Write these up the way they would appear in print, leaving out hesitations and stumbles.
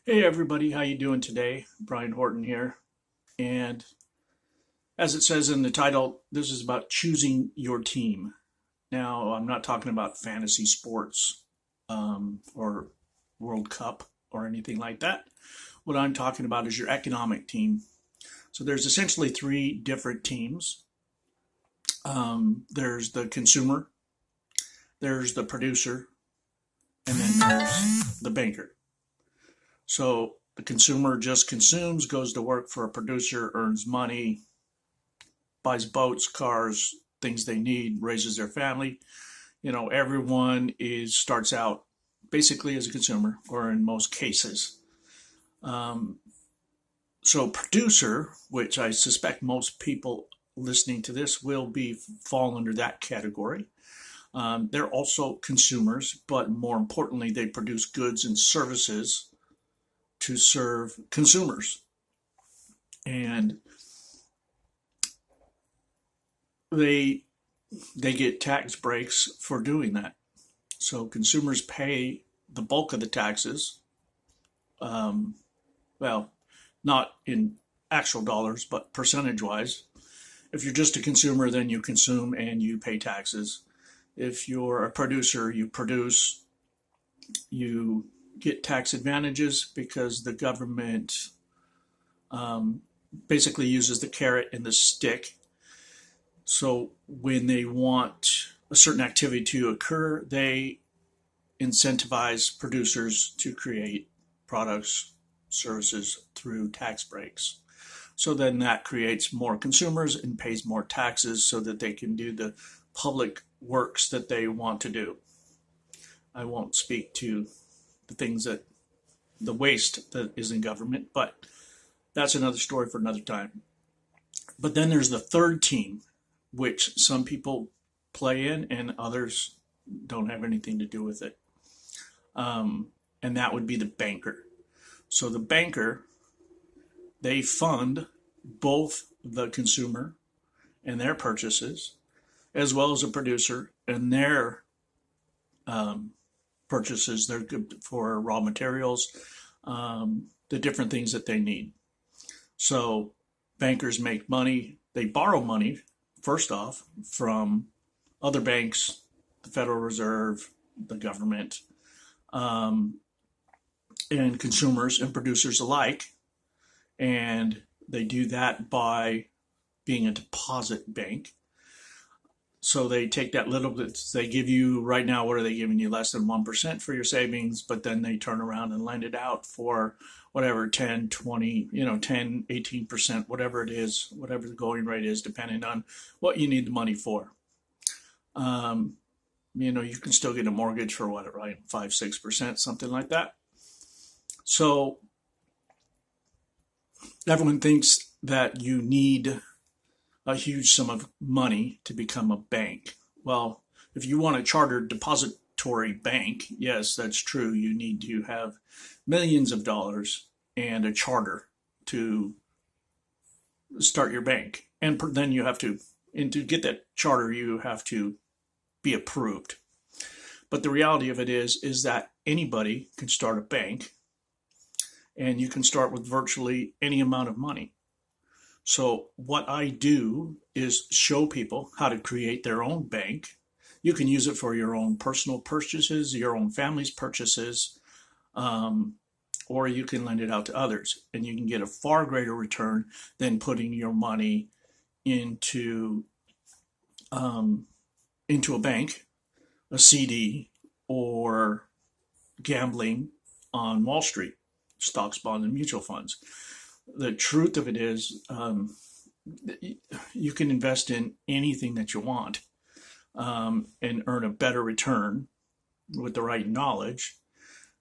Hey everybody, how you doing today? Brian Horton here. And as it says in the title, this is about choosing your team. Now, I'm not talking about fantasy sports or World Cup or anything like that. What I'm talking about is your economic team. So there's essentially three different teams. There's the consumer, there's the producer, and then there's the banker. So the consumer just consumes, goes to work for a producer, earns money, buys boats, cars, things they need, raises their family. Everyone is starts out basically as a consumer, or in most cases. Um, so producer, which I suspect most people listening to this will be fall under that category. They're also consumers, but more importantly, they produce goods and services to serve consumers. And they they get tax breaks for doing that. So consumers pay the bulk of the taxes. Um, well, not in actual dollars, but percentage wise. If you're just a consumer, then you consume and you pay taxes. If you're a producer, you produce, you get tax advantages because the government um, basically uses the carrot and the stick. So when they want a certain activity to occur, they incentivize producers to create products, services through tax breaks. So then that creates more consumers and pays more taxes so that they can do the public works that they want to do. I won't speak to the things that the waste that is in government, but that's another story for another time. But then there's the third team, which some people play in and others don't have anything to do with it. And that would be the banker. So the banker, they fund both the consumer and their purchases, as well as a producer and their purchases. They're good for raw materials, the different things that they need. So bankers make money. They borrow money, first off, from other banks, the Federal Reserve, the government, um, and consumers and producers alike. And they do that by being a deposit bank. So they take that little bit they give you right now. What are they giving you? Less than 1% for your savings, but then they turn around and lend it out for whatever, 10, 20, 10, 18%, whatever it is, whatever the going rate is, depending on what you need the money for. Um, you can still get a mortgage for what, right? 5, 6%, something like that. So everyone thinks that you need a huge sum of money to become a bank. Well, if you want a chartered depository bank, yes, that's true. You need to have millions of dollars and a charter to start your bank. And then and to get that charter, you have to be approved. But the reality of it is that anybody can start a bank, and you can start with virtually any amount of money. So what I do is show people how to create their own bank. You can use it for your own personal purchases, your own family's purchases, um, or you can lend it out to others, and you can get a far greater return than putting your money into um, into a bank, a CD, or gambling on Wall Street, stocks, bonds, and mutual funds. The truth of it is, you can invest in anything that you want, and earn a better return with the right knowledge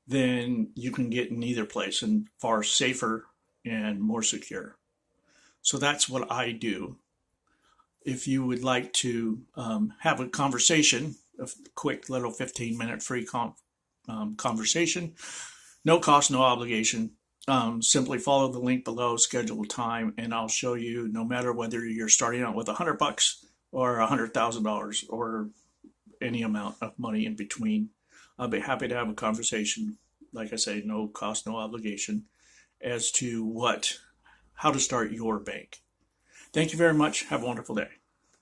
than you can get in either place, and far safer and more secure. So that's what I do. If you would like to have a conversation, a quick little 15-minute free conversation, no cost, no obligation. Simply follow the link below, schedule a time, and I'll show you, no matter whether you're starting out with $100 or $100,000 or any amount of money in between. I'll be happy to have a conversation like I say, no cost, no obligation, as to how to start your bank. Thank you very much. Have a wonderful day.